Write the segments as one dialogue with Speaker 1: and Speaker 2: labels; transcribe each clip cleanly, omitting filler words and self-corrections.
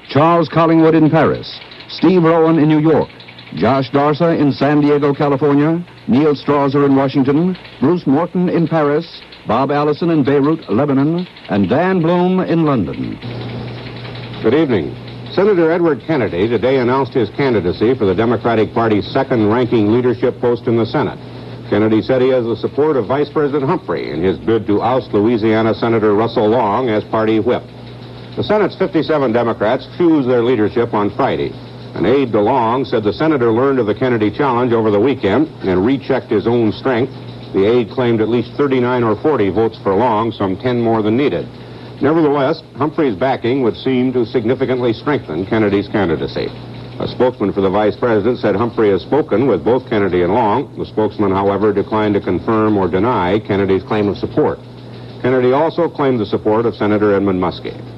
Speaker 1: Charles Collingwood in Paris, Steve Rowan in New York, Josh Darsa in San Diego, California, Neil Strauser in Washington, Bruce Morton in Paris, Bob Allison in Beirut, Lebanon, and Dan Bloom in London.
Speaker 2: Good evening. Senator Edward Kennedy today announced his candidacy for the Democratic Party's second-ranking leadership post in the Senate. Kennedy said he has the support of Vice President Humphrey in his bid to oust Louisiana Senator Russell Long as party whip. The Senate's 57 Democrats choose their leadership on Friday. An aide to Long said the senator learned of the Kennedy challenge over the weekend and rechecked his own strength. The aide claimed at least 39 or 40 votes for Long, some 10 more than needed. Nevertheless, Humphrey's backing would seem to significantly strengthen Kennedy's candidacy. A spokesman for the vice president said Humphrey has spoken with both Kennedy and Long. The spokesman, however, declined to confirm or deny Kennedy's claim of support. Kennedy also claimed the support of Senator Edmund Muskie.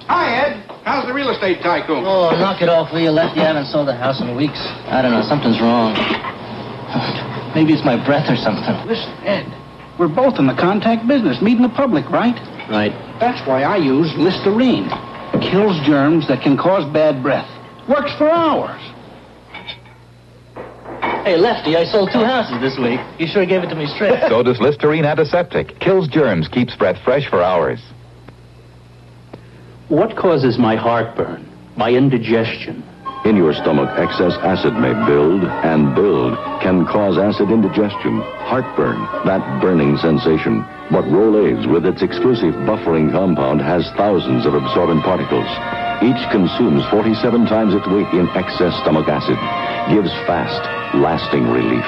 Speaker 3: Hi, Ed. How's the real estate tycoon?
Speaker 4: Oh, knock it off, will you, Lefty? I haven't sold a house in weeks. I don't know, something's wrong. Maybe it's my breath or something.
Speaker 3: Listen, Ed, we're both in the contact business, meeting the public, right?
Speaker 4: Right.
Speaker 3: That's why I use Listerine. Kills germs that can cause bad breath. Works for hours.
Speaker 4: Hey, Lefty, I sold 2 houses this week. You sure gave it to me straight.
Speaker 5: So does Listerine Antiseptic. Kills germs, keeps breath fresh for hours.
Speaker 6: What causes my heartburn? My indigestion?
Speaker 7: In your stomach, excess acid may build, and build can cause acid indigestion, heartburn, that burning sensation. But Rolaids, with its exclusive buffering compound, has thousands of absorbent particles. Each consumes 47 times its weight in excess stomach acid. Gives fast, lasting relief.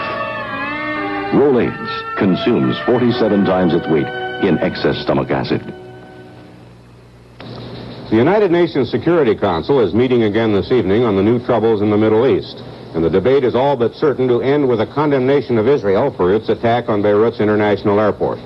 Speaker 7: Rolaids consumes 47 times its weight in excess stomach acid.
Speaker 2: The United Nations Security Council is meeting again this evening on the new troubles in the Middle East, and the debate is all but certain to end with a condemnation of Israel for its attack on Beirut's international airport.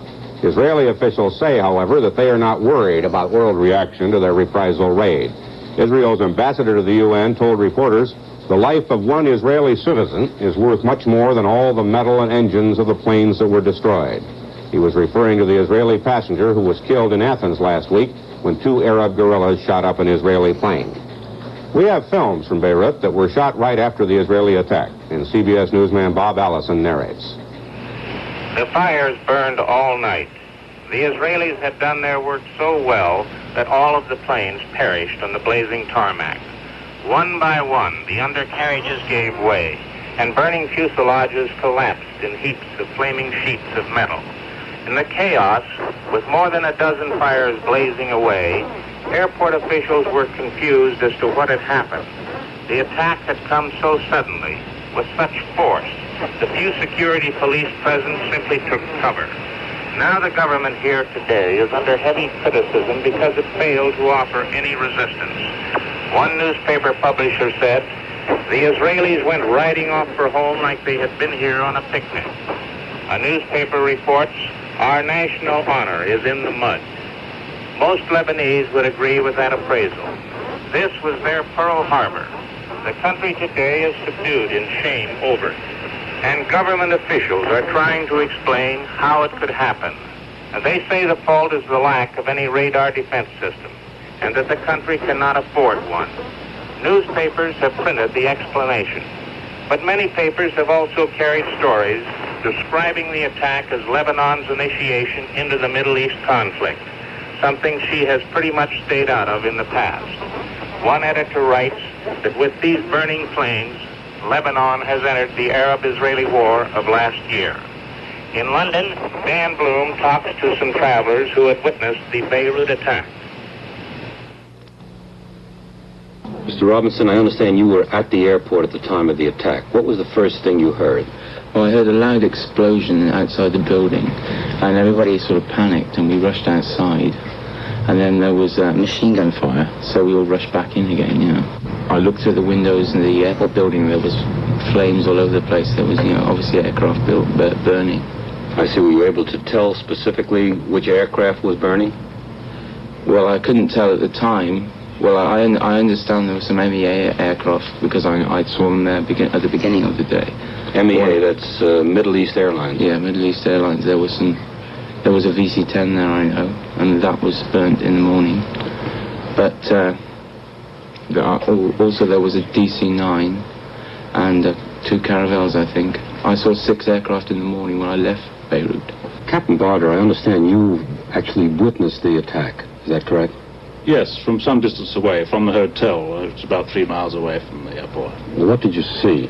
Speaker 2: Israeli officials say, however, that they are not worried about world reaction to their reprisal raid. Israel's ambassador to the UN told reporters the life of one Israeli citizen is worth much more than all the metal and engines of the planes that were destroyed. He was referring to the Israeli passenger who was killed in Athens last week when 2 Arab guerrillas shot up an Israeli plane. We have films from Beirut that were shot right after the Israeli attack, and CBS newsman Bob Allison narrates.
Speaker 8: The fires burned all night. The Israelis had done their work so well that all of the planes perished on the blazing tarmac. One by one, the undercarriages gave way, and burning fuselages collapsed in heaps of flaming sheets of metal. In the chaos, with more than a dozen fires blazing away, airport officials were confused as to what had happened. The attack had come so suddenly, with such force, the few security police present simply took cover. Now the government here today is under heavy criticism because it failed to offer any resistance. One newspaper publisher said, the Israelis went riding off for home like they had been here on a picnic. A newspaper reports, our national honor is in the mud. Most Lebanese would agree with that appraisal. This was their Pearl Harbor. The country today is subdued in shame over it. And government officials are trying to explain how it could happen. And they say the fault is the lack of any radar defense system, and that the country cannot afford one. Newspapers have printed the explanation. But many papers have also carried stories describing the attack as Lebanon's initiation into the Middle East conflict, something she has pretty much stayed out of in the past. One editor writes that with these burning planes, Lebanon has entered the Arab-Israeli war of last year. In London, Dan Bloom talks to some travelers who had witnessed the Beirut attack.
Speaker 9: Mr. Robinson, I understand you were at the airport at the time of the attack. What was the first thing you heard?
Speaker 10: Well, I heard a loud explosion outside the building, and everybody sort of panicked, and we rushed outside. And then there was a machine gun fire, so we all rushed back in again, you know. I looked through the windows in the airport building. There was flames all over the place. There was, obviously aircraft burning.
Speaker 9: I see. Were you able to tell specifically which aircraft was burning?
Speaker 10: Well, I couldn't tell at the time. Well, I understand there were some MEA aircraft because I saw them there at the beginning of the day.
Speaker 9: MEA, that's Middle East Airlines.
Speaker 10: Yeah, Middle East Airlines. There were some There was a VC-10 there, I know, and that was burnt in the morning. But also there was a DC-9 and 2 Caravels, I think. I saw 6 aircraft in the morning when I left Beirut.
Speaker 9: Captain Barter, I understand you actually witnessed the attack. Is that correct?
Speaker 6: Yes, from some distance away, from the hotel. It's about 3 miles away from the airport.
Speaker 9: What did you see?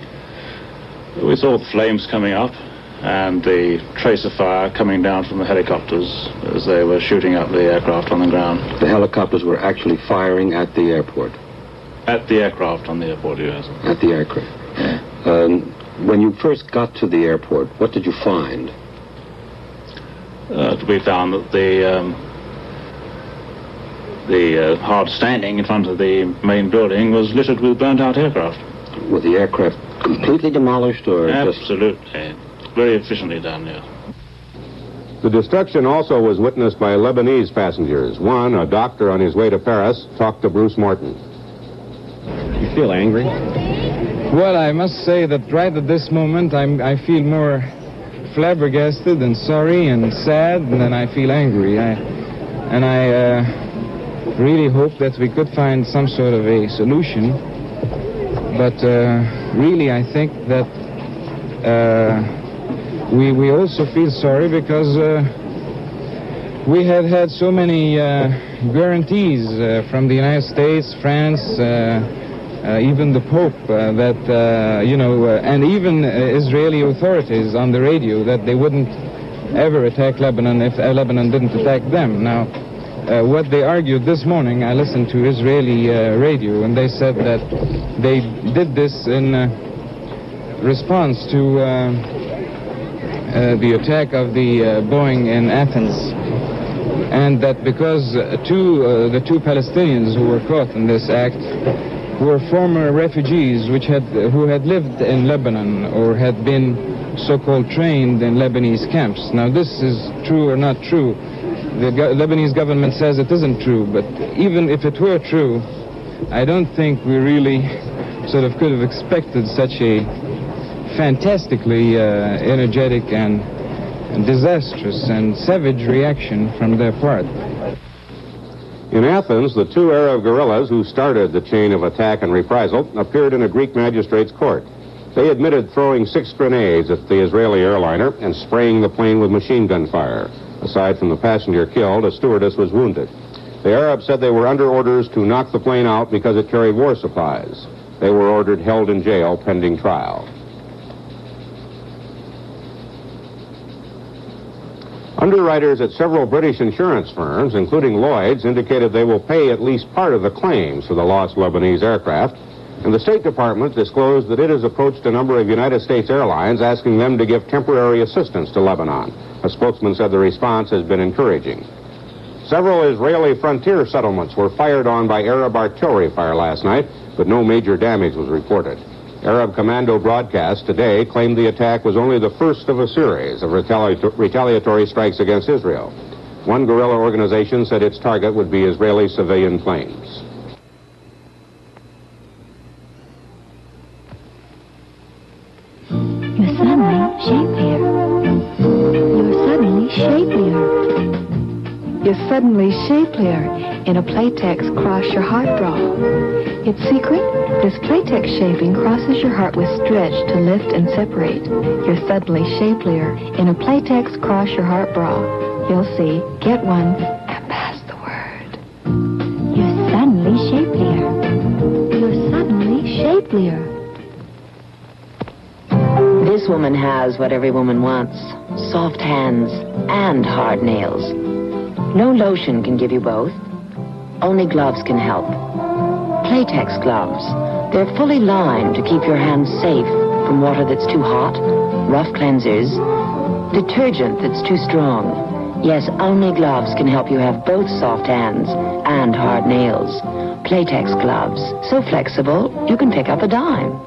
Speaker 6: We saw the flames coming up and the tracer fire coming down from the helicopters as they were shooting up the aircraft on the ground.
Speaker 9: The helicopters were actually firing at the airport?
Speaker 6: At the aircraft on the airport, yes.
Speaker 9: At the aircraft. When you first got to the airport, what did you find?
Speaker 6: We found that the hard standing in front of the main building was littered with burnt-out aircraft.
Speaker 9: Were the aircraft completely demolished or
Speaker 6: Absolutely. Very efficiently done, yeah.
Speaker 2: The destruction also was witnessed by Lebanese passengers. One, a doctor on his way to Paris, talked to Bruce Morton.
Speaker 11: You feel angry?
Speaker 12: Well, I must say that right at this moment, I feel more flabbergasted and sorry and sad than I feel angry. I really hope that we could find some sort of a solution. But really, I think that we also feel sorry because we have had so many guarantees from the United States, France, even the Pope, and even Israeli authorities on the radio that they wouldn't ever attack Lebanon if Lebanon didn't attack them. Now, what they argued this morning, I listened to Israeli radio, and they said that they did this in response to the attack of the Boeing in Athens, and that because the two Palestinians who were caught in this act were former refugees who had lived in Lebanon or had been so-called trained in Lebanese camps. Now, this is true or not true. The Lebanese government says it isn't true, but even if it were true, I don't think we really sort of could have expected such a fantastically energetic and disastrous and savage reaction from their part.
Speaker 2: In Athens, the 2 Arab guerrillas who started the chain of attack and reprisal appeared in a Greek magistrate's court. They admitted throwing 6 grenades at the Israeli airliner and spraying the plane with machine gun fire. Aside from the passenger killed, a stewardess was wounded. The Arabs said they were under orders to knock the plane out because it carried war supplies. They were ordered held in jail pending trial. Underwriters at several British insurance firms, including Lloyd's, indicated they will pay at least part of the claims for the lost Lebanese aircraft. And the State Department disclosed that it has approached a number of United States airlines asking them to give temporary assistance to Lebanon. A spokesman said the response has been encouraging. Several Israeli frontier settlements were fired on by Arab artillery fire last night, but no major damage was reported. Arab Commando broadcasts today claimed the attack was only the first of a series of retaliatory strikes against Israel. One guerrilla organization said its target would be Israeli civilian planes.
Speaker 13: You're suddenly shapelier. You're suddenly shapelier. You're suddenly shapelier in a Playtex Cross Your Heart bra. Its secret? This Playtex shaping crosses your heart with stretch to lift and separate. You're suddenly shapelier in a Playtex Cross Your Heart bra. You'll see. Get one and pass the word. You're suddenly shapelier. You're suddenly shapelier.
Speaker 14: This woman has what every woman wants. Soft hands and hard nails. No lotion can give you both. Only gloves can help. Playtex gloves. They're fully lined to keep your hands safe from water that's too hot, rough cleansers, detergent that's too strong. Yes, only gloves can help you have both soft hands and hard nails. Playtex gloves. So flexible, you can pick up a dime.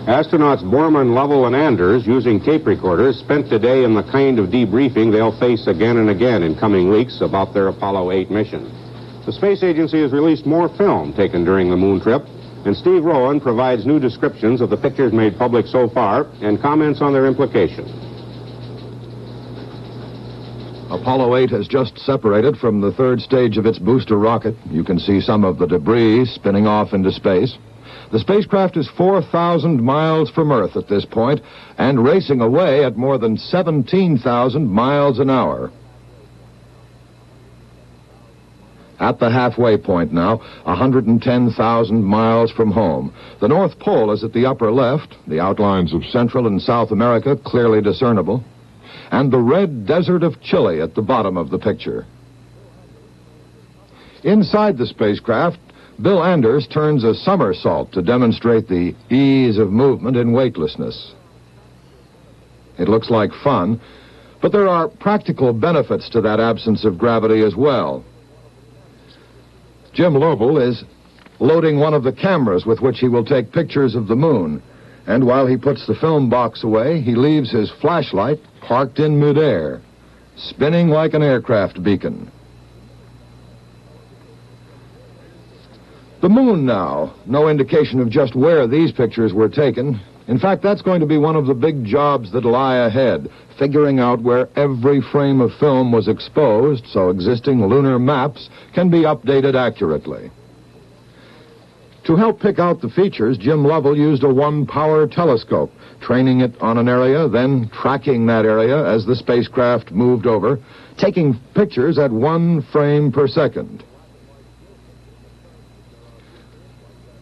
Speaker 2: Astronauts Borman, Lovell, and Anders, using tape recorders, spent today in the kind of debriefing they'll face again and again in coming weeks about their Apollo 8 mission. The space agency has released more film taken during the moon trip, and Steve Rowan provides new descriptions of the pictures made public so far and comments on their implications.
Speaker 15: Apollo 8 has just separated from the third stage of its booster rocket. You can see some of the debris spinning off into space. The spacecraft is 4,000 miles from Earth at this point and racing away at more than 17,000 miles an hour. At the halfway point now, 110,000 miles from home. The North Pole is at the upper left, the outlines of Central and South America clearly discernible, and the red desert of Chile at the bottom of the picture. Inside the spacecraft, Bill Anders turns a somersault to demonstrate the ease of movement in weightlessness. It looks like fun, but there are practical benefits to that absence of gravity as well. Jim Lovell is loading one of the cameras with which he will take pictures of the moon, and while he puts the film box away, he leaves his flashlight parked in midair, spinning like an aircraft beacon. The moon now, no indication of just where these pictures were taken. In fact, that's going to be one of the big jobs that lie ahead, figuring out where every frame of film was exposed so existing lunar maps can be updated accurately. To help pick out the features, Jim Lovell used a one-power telescope, training it on an area, then tracking that area as the spacecraft moved over, taking pictures at 1 frame per second.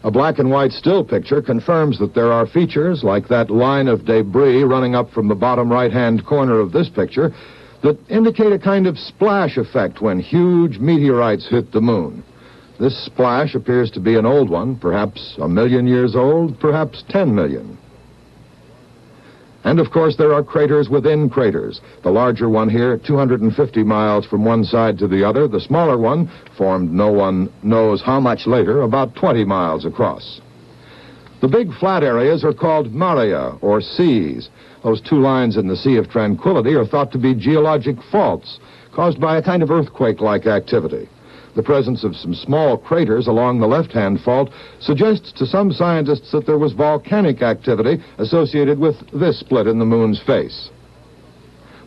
Speaker 15: A black and white still picture confirms that there are features, like that line of debris running up from the bottom right-hand corner of this picture, that indicate a kind of splash effect when huge meteorites hit the moon. This splash appears to be an old one, perhaps 1 million years old, perhaps 10 million. And, of course, there are craters within craters. The larger one here, 250 miles from one side to the other. The smaller one, formed no one knows how much later, about 20 miles across. The big flat areas are called maria, or seas. Those 2 lines in the Sea of Tranquility are thought to be geologic faults caused by a kind of earthquake-like activity. The presence of some small craters along the left-hand fault suggests to some scientists that there was volcanic activity associated with this split in the moon's face.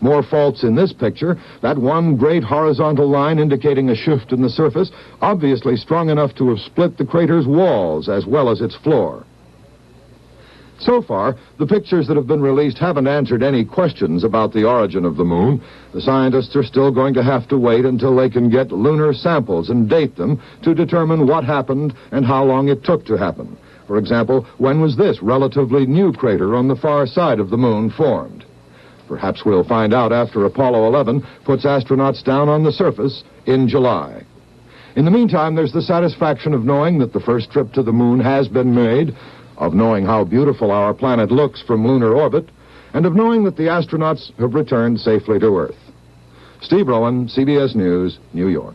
Speaker 15: More faults in this picture, that one great horizontal line indicating a shift in the surface, obviously strong enough to have split the crater's walls as well as its floor. So far, the pictures that have been released haven't answered any questions about the origin of the moon. The scientists are still going to have to wait until they can get lunar samples and date them to determine what happened and how long it took to happen. For example, when was this relatively new crater on the far side of the moon formed? Perhaps we'll find out after Apollo 11 puts astronauts down on the surface in July. In the meantime, there's the satisfaction of knowing that the first trip to the moon has been made, of knowing how beautiful our planet looks from lunar orbit, and of knowing that the astronauts have returned safely to Earth. Steve Rowan, CBS News, New York.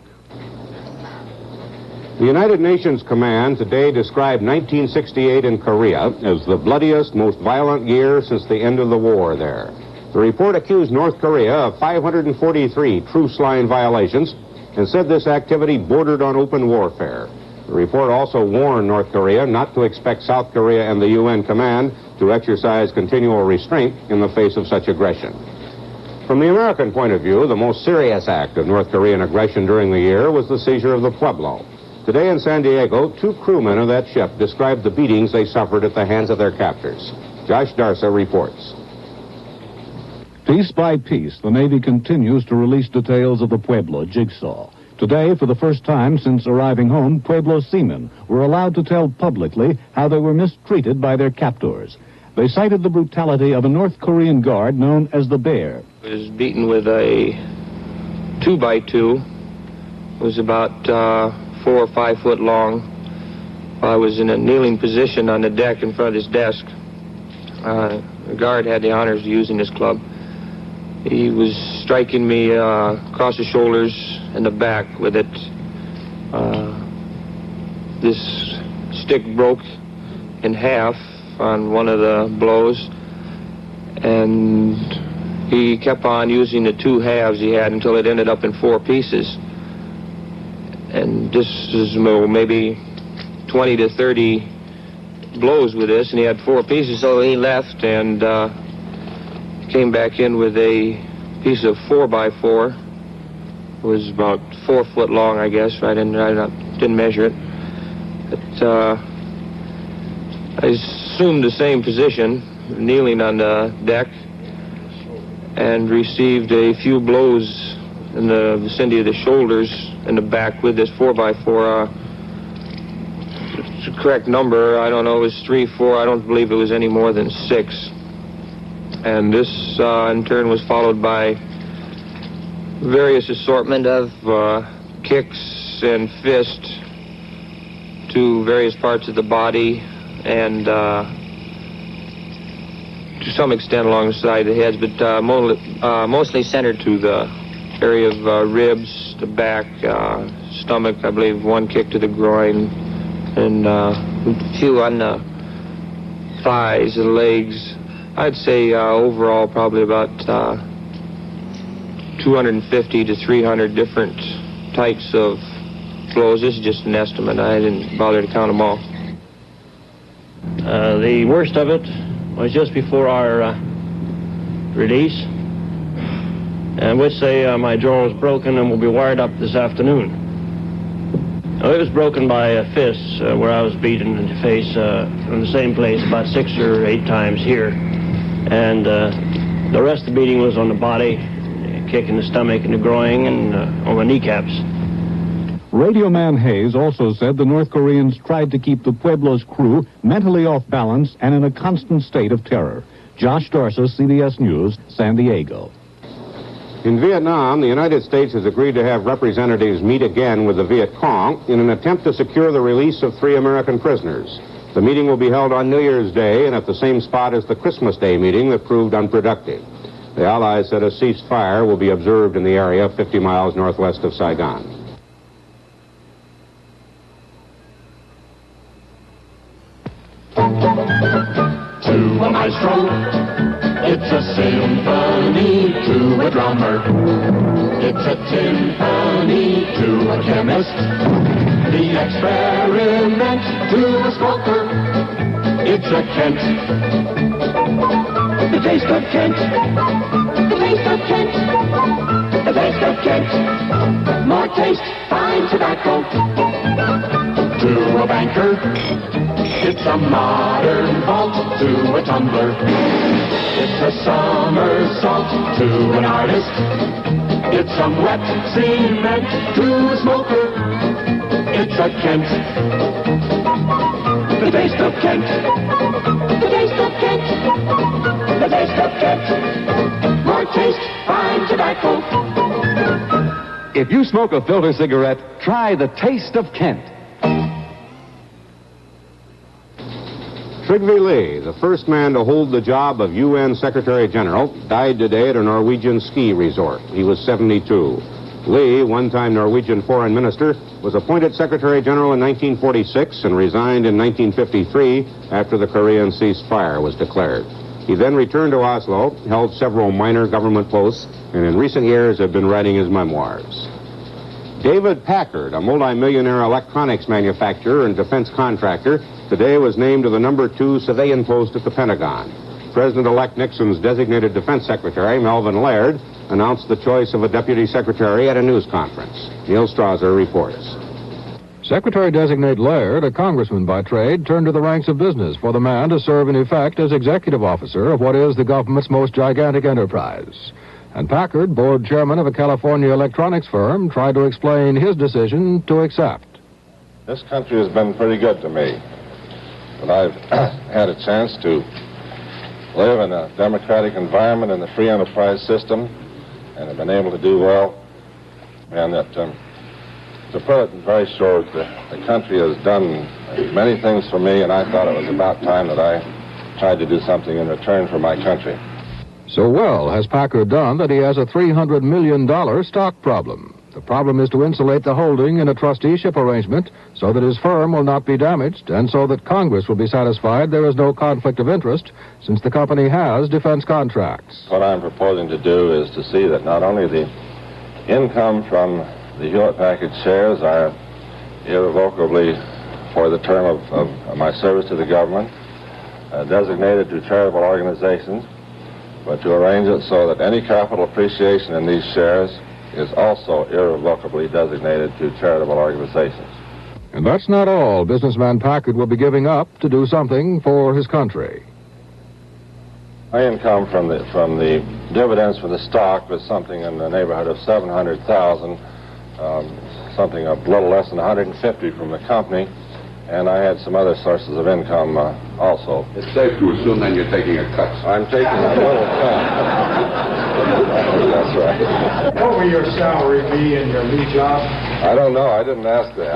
Speaker 2: The United Nations Command today described 1968 in Korea as the bloodiest, most violent year since the end of the war there. The report accused North Korea of 543 truce line violations and said this activity bordered on open warfare. The report also warned North Korea not to expect South Korea and the UN command to exercise continual restraint in the face of such aggression. From the American point of view, the most serious act of North Korean aggression during the year was the seizure of the Pueblo. Today in San Diego, 2 crewmen of that ship described the beatings they suffered at the hands of their captors. Josh Darsa reports.
Speaker 16: Piece by piece, the Navy continues to release details of the Pueblo jigsaw. Today, for the first time since arriving home, Pueblo seamen were allowed to tell publicly how they were mistreated by their captors. They cited the brutality of a North Korean guard known as the Bear.
Speaker 17: I was beaten with a 2x2. It was about 4 or 5 foot long. I was in a kneeling position on the deck in front of his desk. The guard had the honors of using this club. He was striking me across the shoulders and the back with it. This stick broke in half on one of the blows, and he kept on using the 2 halves he had until it ended up in 4 pieces. And this is maybe 20 to 30 blows with this, and he had 4 pieces, so he left and came back in with a piece of 4x4 was about 4 foot long, I guess. I didn't measure it. But I assumed the same position, kneeling on the deck, and received a few blows in the vicinity of the shoulders and the back with this 4x4. It's the correct number. I don't know. It was 3, 4. I don't believe it was any more than 6. And this, in turn, was followed by various assortment of kicks and fists to various parts of the body, and to some extent along the side of the heads, but mostly centered to the area of ribs, the back, stomach. I believe 1 kick to the groin, and a few on the thighs and legs. I'd say overall probably about 250 to 300 different types of blows. This is just an estimate. I didn't bother to count them all.
Speaker 18: The worst of it was just before our release, in which my jaw was broken and will be wired up this afternoon. Now, it was broken by fists where I was beaten in the face in the same place about 6 or 8 times here. And the rest of the beating was on the body, a kick in the stomach and the groin, and on the kneecaps.
Speaker 16: Radio man Hayes also said the North Koreans tried to keep the Pueblo's crew mentally off balance and in a constant state of terror. Josh Darsa, CBS News, San Diego.
Speaker 2: In Vietnam, the United States has agreed to have representatives meet again with the Viet Cong in an attempt to secure the release of 3 American prisoners. The meeting will be held on New Year's Day and at the same spot as the Christmas Day meeting that proved unproductive. The Allies said a ceasefire will be observed in the area 50 miles northwest of Saigon.
Speaker 19: To a maestro, it's a symphony. To a drummer, it's a timpani. To a chemist, the experiment. To a smoker, it's a Kent. The taste of Kent. The taste of Kent. The taste of Kent. More taste, fine tobacco. To a banker, it's a modern vault. To a tumbler, it's a somersault. To an artist, it's some wet cement. To a smoker, it's a Kent. The taste of Kent. The taste of Kent. The taste of Kent. More taste, fine tobacco.
Speaker 20: If you smoke a filter cigarette, try the taste of Kent.
Speaker 2: Trygve Lie, the first man to hold the job of UN Secretary General, died today at a Norwegian ski resort. He was 72. Lie, one-time Norwegian foreign minister, was appointed Secretary General in 1946 and resigned in 1953 after the Korean ceasefire was declared. He then returned to Oslo, held several minor government posts, and in recent years have been writing his memoirs. David Packard, a multimillionaire electronics manufacturer and defense contractor, today was named to the number 2 civilian post at the Pentagon. President-elect Nixon's designated defense secretary, Melvin Laird, announced the choice of a deputy secretary at a news conference. Neil Strasser reports.
Speaker 15: Secretary-designate Laird, a congressman by trade, turned to the ranks of business for the man to serve in effect as executive officer of what is the government's most gigantic enterprise. And Packard, board chairman of a California electronics firm, tried to explain his decision to accept.
Speaker 21: This country has been pretty good to me. But I've had a chance to live in a democratic environment in the free enterprise system and have been able to do well. And that, to put it in very short, the country has done many things for me, and I thought it was about time that I tried to do something in return for my country.
Speaker 15: So well has Packard done that he has a $300 million stock problem. The problem is to insulate the holding in a trusteeship arrangement so that his firm will not be damaged and so that Congress will be satisfied there is no conflict of interest since the company has defense contracts.
Speaker 21: What I'm proposing to do is to see that not only the income from the Hewlett-Packard shares are irrevocably for the term of my service to the government designated to charitable organizations, but to arrange it so that any capital appreciation in these shares is also irrevocably designated to charitable organizations.
Speaker 15: And that's not all businessman Packard will be giving up to do something for his country.
Speaker 21: My income from the dividends for the stock was something in the neighborhood of $700,000, something a little less than $150 from the company, and I had some other sources of income also.
Speaker 1: It's safe to assume then you're taking a cut.
Speaker 21: I'm taking a little cut. That's right.
Speaker 22: What will your salary be in your new job?
Speaker 21: I don't know. I didn't ask that.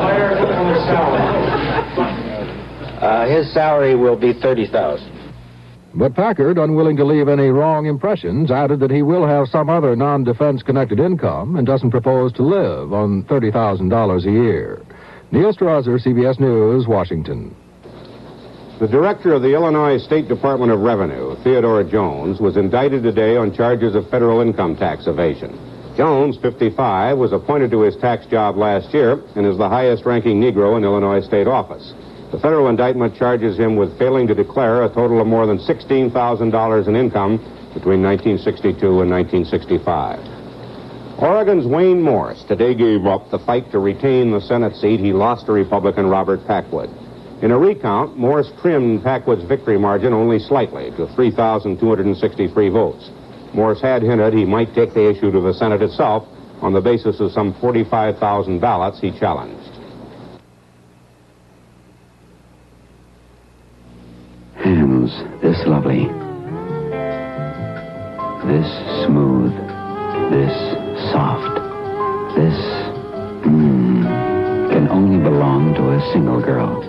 Speaker 22: Mayor, what will your salary?
Speaker 23: His salary will be $30,000.
Speaker 15: But Packard, unwilling to leave any wrong impressions, added that he will have some other non-defense connected income and doesn't propose to live on $30,000 a year. Neil Strasser, CBS News, Washington.
Speaker 2: The director of the Illinois State Department of Revenue, Theodore Jones, was indicted today on charges of federal income tax evasion. Jones, 55, was appointed to his tax job last year and is the highest-ranking Negro in Illinois state office. The federal indictment charges him with failing to declare a total of more than $16,000 in income between 1962 and 1965. Oregon's Wayne Morse today gave up the fight to retain the Senate seat he lost to Republican Robert Packwood. In a recount, Morse trimmed Packwood's victory margin only slightly to 3,263 votes. Morse had hinted he might take the issue to the Senate itself on the basis of some 45,000 ballots he challenged.
Speaker 24: Hands this lovely, this smooth, this soft, this can only belong to a single girl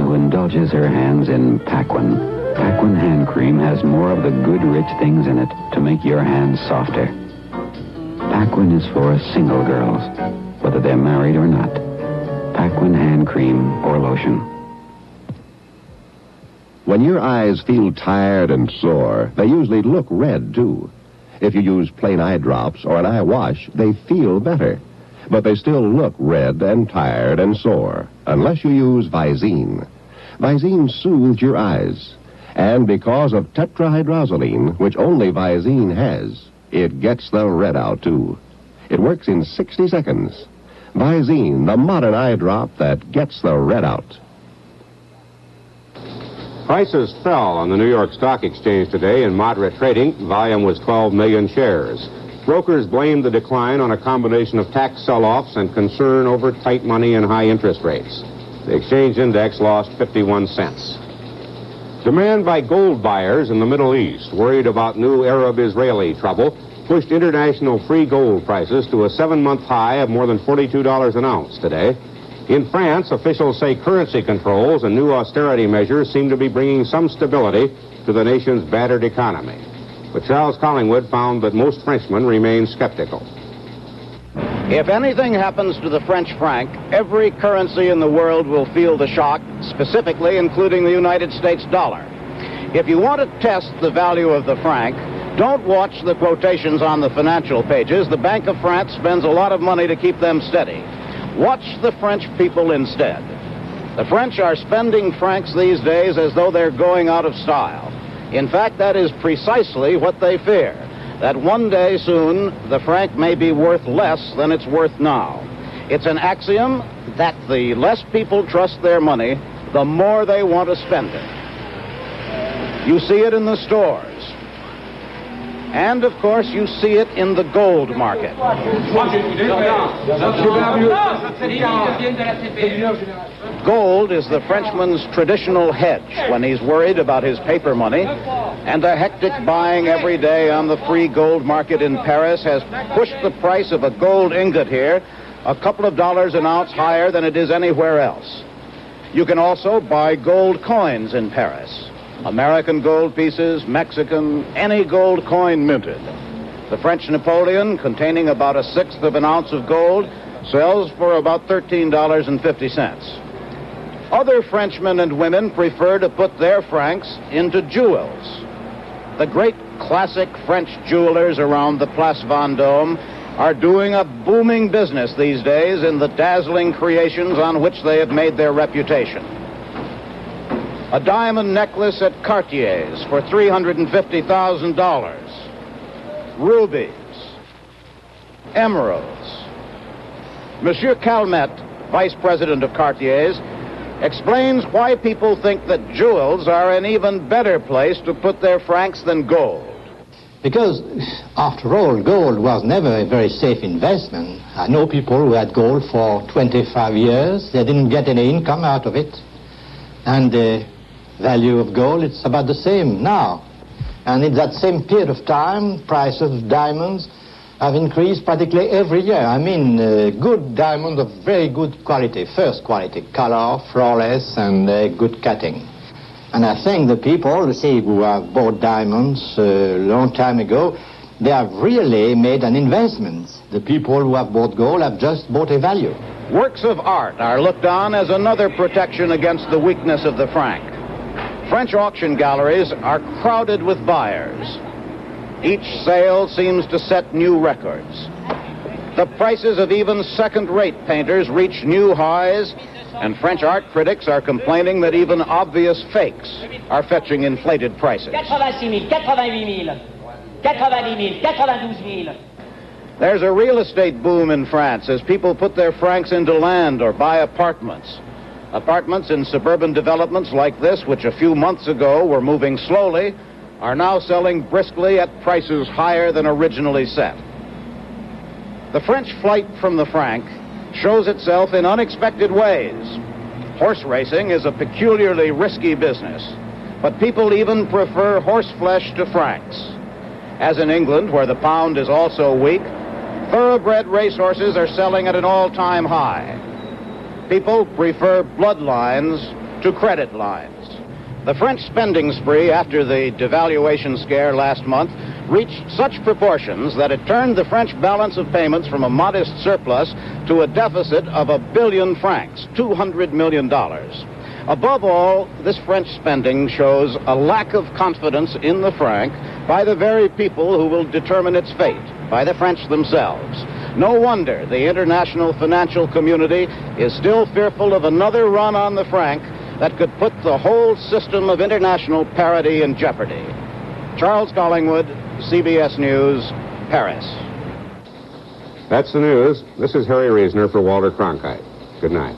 Speaker 24: who indulges her hands in Paquin. Paquin hand cream has more of the good, rich things in it to make your hands softer. Paquin is for single girls, whether they're married or not. Paquin hand cream or lotion.
Speaker 1: When your eyes feel tired and sore, they usually look red, too. If you use plain eye drops or an eye wash, they feel better. But they still look red and tired and sore, unless you use Visine. Visine soothes your eyes. And because of tetrahydrozoline, which only Visine has, it gets the red out, too. It works in 60 seconds. Visine, the modern eye drop that gets the red out.
Speaker 2: Prices fell on the New York Stock Exchange today in moderate trading. Volume was 12 million shares. Brokers blamed the decline on a combination of tax sell-offs and concern over tight money and high interest rates. The exchange index lost 51 cents. Demand by gold buyers in the Middle East, worried about new Arab-Israeli trouble, pushed international free gold prices to a 7-month high of more than $42 an ounce today. In France, officials say currency controls and new austerity measures seem to be bringing some stability to the nation's battered economy. But Charles Collingwood found that most Frenchmen remain skeptical.
Speaker 25: If anything happens to the French franc, every currency in the world will feel the shock, specifically including the United States dollar. If you want to test the value of the franc, don't watch the quotations on the financial pages. The Bank of France spends a lot of money to keep them steady. Watch the French people instead. The French are spending francs these days as though they're going out of style. In fact, that is precisely what they fear, that one day soon the franc may be worth less than it's worth now. It's an axiom that the less people trust their money, the more they want to spend it. You see it in the stores. And, of course, you see it in the gold market. Gold is the Frenchman's traditional hedge when he's worried about his paper money, and the hectic buying every day on the free gold market in Paris has pushed the price of a gold ingot here a couple of dollars an ounce higher than it is anywhere else. You can also buy gold coins in Paris. American gold pieces, Mexican, any gold coin minted. The French Napoleon, containing about 1/6 of an ounce of gold, sells for about $13.50. Other Frenchmen and women prefer to put their francs into jewels. The great classic French jewelers around the Place Vendôme are doing a booming business these days in the dazzling creations on which they have made their reputation. A diamond necklace at Cartier's for $350,000. rubies, emeralds. Monsieur Calmette, vice president of Cartier's, explains why people think that jewels are an even better place to put their francs than gold.
Speaker 3: Because, after all, gold was never a very safe investment. I know people who had gold for 25 years. They didn't get any income out of it. And the value of gold, it's about the same now. And in that same period of time, prices of diamonds have increased practically every year. I mean, good diamonds of very good quality, first quality, color, flawless, and good cutting. And I think the people, who have bought diamonds a long time ago, they have really made an investment. The people who have bought gold have just bought a value.
Speaker 25: Works of art are looked on as another protection against the weakness of the franc. French auction galleries are crowded with buyers. Each sale seems to set new records. The prices of even second-rate painters reach new highs, and French art critics are complaining that even obvious fakes are fetching inflated prices.
Speaker 4: 86 000, 88 000, 90 000, 92 000.
Speaker 25: There's a real estate boom in France as people put their francs into land or buy apartments. Apartments in suburban developments like this, which a few months ago were moving slowly, are now selling briskly at prices higher than originally set. The French flight from the franc shows itself in unexpected ways. Horse racing is a peculiarly risky business, but people even prefer horse flesh to francs. As in England, where the pound is also weak, thoroughbred racehorses are selling at an all-time high. People prefer bloodlines to credit lines. The French spending spree after the devaluation scare last month reached such proportions that it turned the French balance of payments from a modest surplus to a deficit of 1 billion francs, $200 million. Above all, this French spending shows a lack of confidence in the franc by the very people who will determine its fate, by the French themselves. No wonder the international financial community is still fearful of another run on the franc that could put the whole system of international parity in jeopardy. Charles Collingwood, CBS News, Paris.
Speaker 2: That's the news. This is Harry Reasoner for Walter Cronkite. Good night.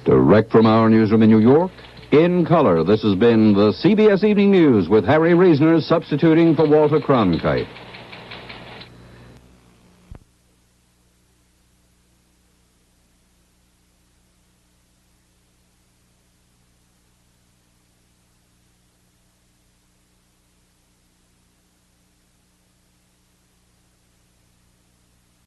Speaker 20: Direct from our newsroom in New York, in color, this has been the CBS Evening News with Harry Reasoner substituting for Walter Cronkite.